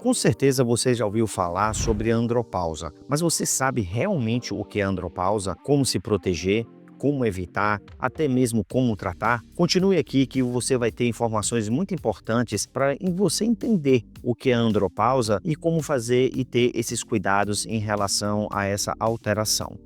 Com certeza você já ouviu falar sobre a andropausa, mas você sabe realmente o que é andropausa? Como se proteger? Como evitar? Até mesmo como tratar? Continue aqui que você vai ter informações muito importantes para você entender o que é a andropausa e como fazer e ter esses cuidados em relação a essa alteração.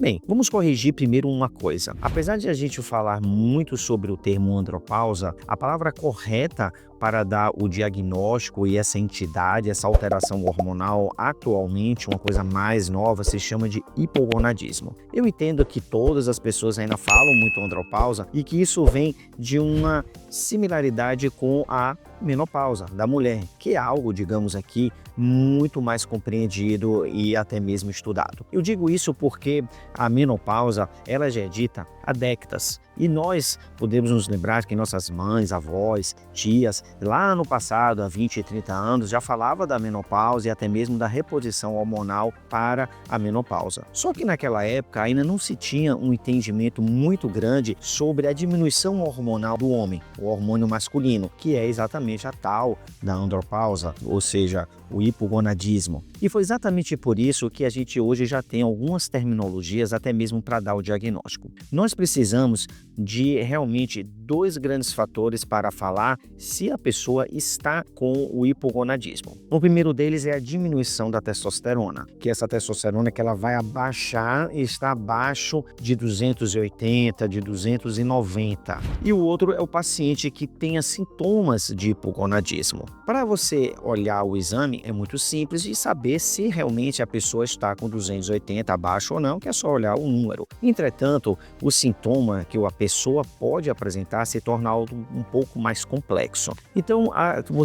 Bem, vamos corrigir primeiro uma coisa. Apesar de a gente falar muito sobre o termo andropausa, a palavra correta para dar o diagnóstico e essa entidade, essa alteração hormonal, atualmente, uma coisa mais nova, se chama de hipogonadismo. Eu entendo que todas as pessoas ainda falam muito andropausa e que isso vem de uma similaridade com a menopausa da mulher, que é algo, digamos aqui, muito mais compreendido e até mesmo estudado. Eu digo isso porque a menopausa, ela já é dita há décadas. E nós podemos nos lembrar que nossas mães, avós, tias, lá no passado, há 20 e 30 anos, já falava da menopausa e até mesmo da reposição hormonal para a menopausa. Só que naquela época ainda não se tinha um entendimento muito grande sobre a diminuição hormonal do homem, o hormônio masculino, que é exatamente a tal da andropausa, ou seja, o hipogonadismo. E foi exatamente por isso que a gente hoje já tem algumas terminologias até mesmo para dar o diagnóstico. Nós precisamos de realmente dois grandes fatores para falar se a pessoa está com o hipogonadismo. O primeiro deles é a diminuição da testosterona, que essa testosterona que ela vai abaixar e está abaixo de 280, de 290. E o outro é o paciente que tenha sintomas de hipogonadismo. Para você olhar o exame, é muito simples de saber se realmente a pessoa está com 280 abaixo ou não, que é só olhar o número. Entretanto, o sintoma que a pessoa pode apresentar se torna algo um pouco mais complexo. Então,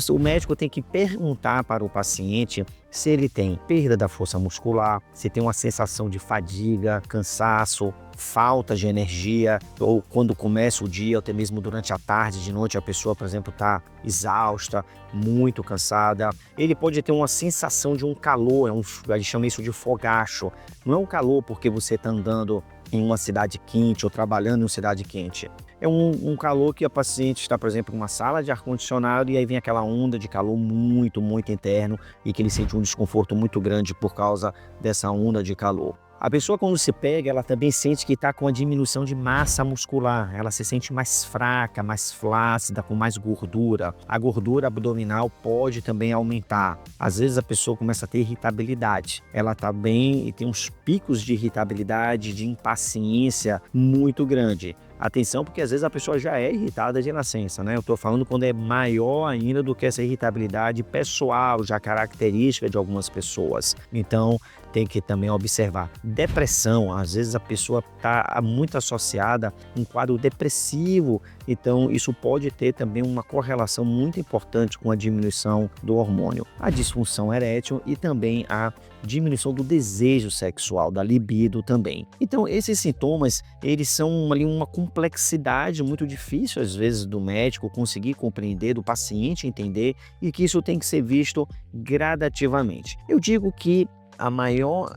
o médico tem que perguntar para o paciente se ele tem perda da força muscular, se tem uma sensação de fadiga, cansaço, falta de energia, ou quando começa o dia, ou até mesmo durante a tarde, de noite, a pessoa, por exemplo, está exausta, muito cansada. Ele pode ter uma sensação de um calor, a gente chama isso de fogacho. Não é um calor porque você está andando em uma cidade quente ou trabalhando em uma cidade quente. É um calor que a paciente está, por exemplo, em uma sala de ar-condicionado e aí vem aquela onda de calor muito, muito interno e que ele sente um desconforto muito grande por causa dessa onda de calor. A pessoa, quando se pega, ela também sente que está com a diminuição de massa muscular. Ela se sente mais fraca, mais flácida, com mais gordura. A gordura abdominal pode também aumentar. Às vezes a pessoa começa a ter irritabilidade. Ela está bem e tem uns picos de irritabilidade, de impaciência muito grande. Atenção, porque às vezes a pessoa já é irritada de nascença, né? Eu estou falando quando é maior ainda do que essa irritabilidade pessoal, já característica de algumas pessoas. Então, tem que também observar. Depressão, às vezes a pessoa está muito associada a um quadro depressivo, então isso pode ter também uma correlação muito importante com a diminuição do hormônio. A disfunção erétil e também a diminuição do desejo sexual, da libido também. Então, esses sintomas, eles são ali uma complexidade muito difícil, às vezes, do médico conseguir compreender, do paciente entender, e que isso tem que ser visto gradativamente. Eu digo que a maior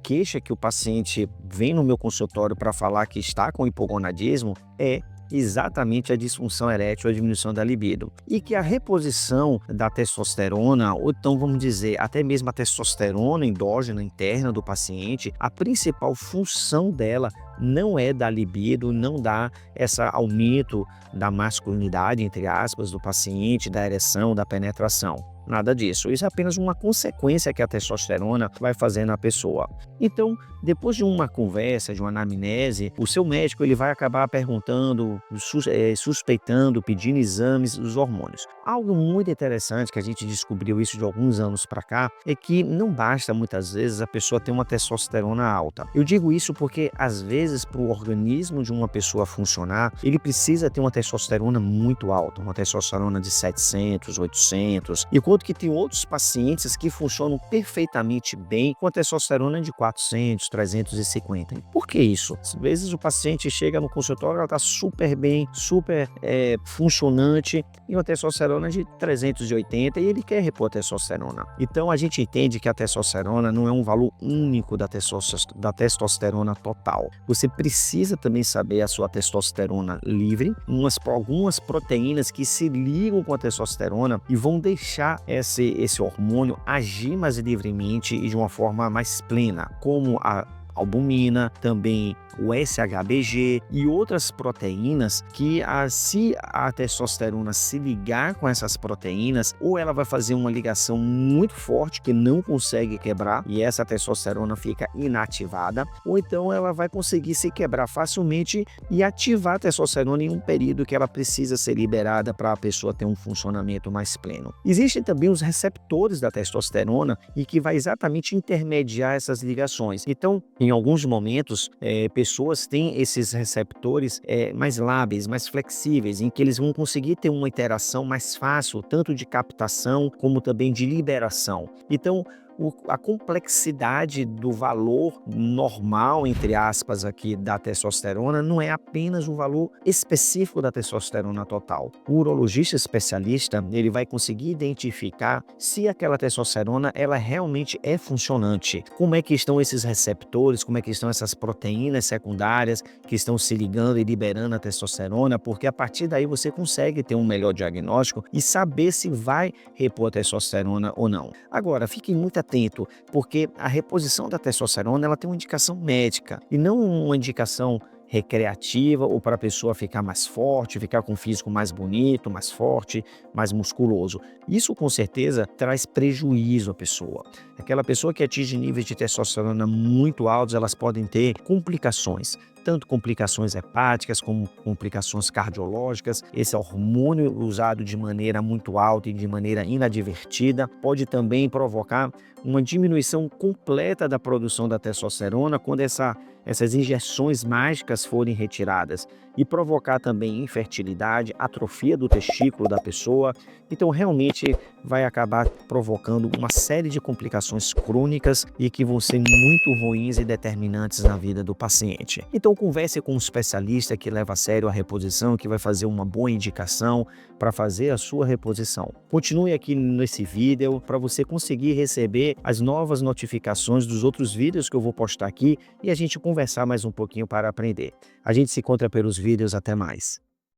queixa que o paciente vem no meu consultório para falar que está com hipogonadismo é exatamente a disfunção erétil, a diminuição da libido. E que a reposição da testosterona, ou então vamos dizer, até mesmo a testosterona endógena interna do paciente, a principal função dela não é da libido, não dá esse aumento da masculinidade, entre aspas, do paciente, da ereção, da penetração. Nada disso. Isso é apenas uma consequência que a testosterona vai fazer na pessoa. Então, depois de uma conversa, de uma anamnese, o seu médico ele vai acabar perguntando, suspeitando, pedindo exames dos hormônios. Algo muito interessante que a gente descobriu isso de alguns anos para cá é que não basta muitas vezes a pessoa ter uma testosterona alta. Eu digo isso porque às vezes para o organismo de uma pessoa funcionar, ele precisa ter uma testosterona muito alta, uma testosterona de 700, 800. E quando enquanto que tem outros pacientes que funcionam perfeitamente bem com a testosterona de 400, 350. Por que isso? Às vezes o paciente chega no consultório, ela está super bem, super funcionante, e uma testosterona de 380 e ele quer repor a testosterona. Então a gente entende que a testosterona não é um valor único da testosterona total. Você precisa também saber a sua testosterona livre, algumas proteínas que se ligam com a testosterona e vão deixar esse hormônio agir mais livremente e de uma forma mais plena, como a albumina, também o SHBG e outras proteínas que, se a testosterona se ligar com essas proteínas, ou ela vai fazer uma ligação muito forte que não consegue quebrar e essa testosterona fica inativada, ou então ela vai conseguir se quebrar facilmente e ativar a testosterona em um período que ela precisa ser liberada para a pessoa ter um funcionamento mais pleno. Existem também os receptores da testosterona e que vai exatamente intermediar essas ligações. Então, em alguns momentos, pessoas têm esses receptores mais lábeis, mais flexíveis, em que eles vão conseguir ter uma interação mais fácil, tanto de captação como também de liberação. Então, a complexidade do valor normal, entre aspas, aqui da testosterona não é apenas o valor específico da testosterona total. O urologista especialista, ele vai conseguir identificar se aquela testosterona ela realmente é funcionante. Como é que estão esses receptores, como é que estão essas proteínas secundárias que estão se ligando e liberando a testosterona, porque a partir daí você consegue ter um melhor diagnóstico e saber se vai repor a testosterona ou não. Agora, fiquem muito atento, porque a reposição da testosterona ela tem uma indicação médica e não uma indicação recreativa ou para a pessoa ficar mais forte, ficar com um físico mais bonito, mais forte, mais musculoso. Isso com certeza traz prejuízo à pessoa. Aquela pessoa que atinge níveis de testosterona muito altos, elas podem ter complicações, tanto complicações hepáticas como complicações cardiológicas. Esse hormônio usado de maneira muito alta e de maneira inadvertida pode também provocar uma diminuição completa da produção da testosterona quando essas injeções mágicas forem retiradas e provocar também infertilidade, atrofia do testículo da pessoa. Então realmente vai acabar provocando uma série de complicações crônicas e que vão ser muito ruins e determinantes na vida do paciente. Então converse com um especialista que leva a sério a reposição, que vai fazer uma boa indicação para fazer a sua reposição. Continue aqui nesse vídeo para você conseguir receber as novas notificações dos outros vídeos que eu vou postar aqui e a gente conversar mais um pouquinho para aprender. A gente se encontra pelos vídeos, até mais.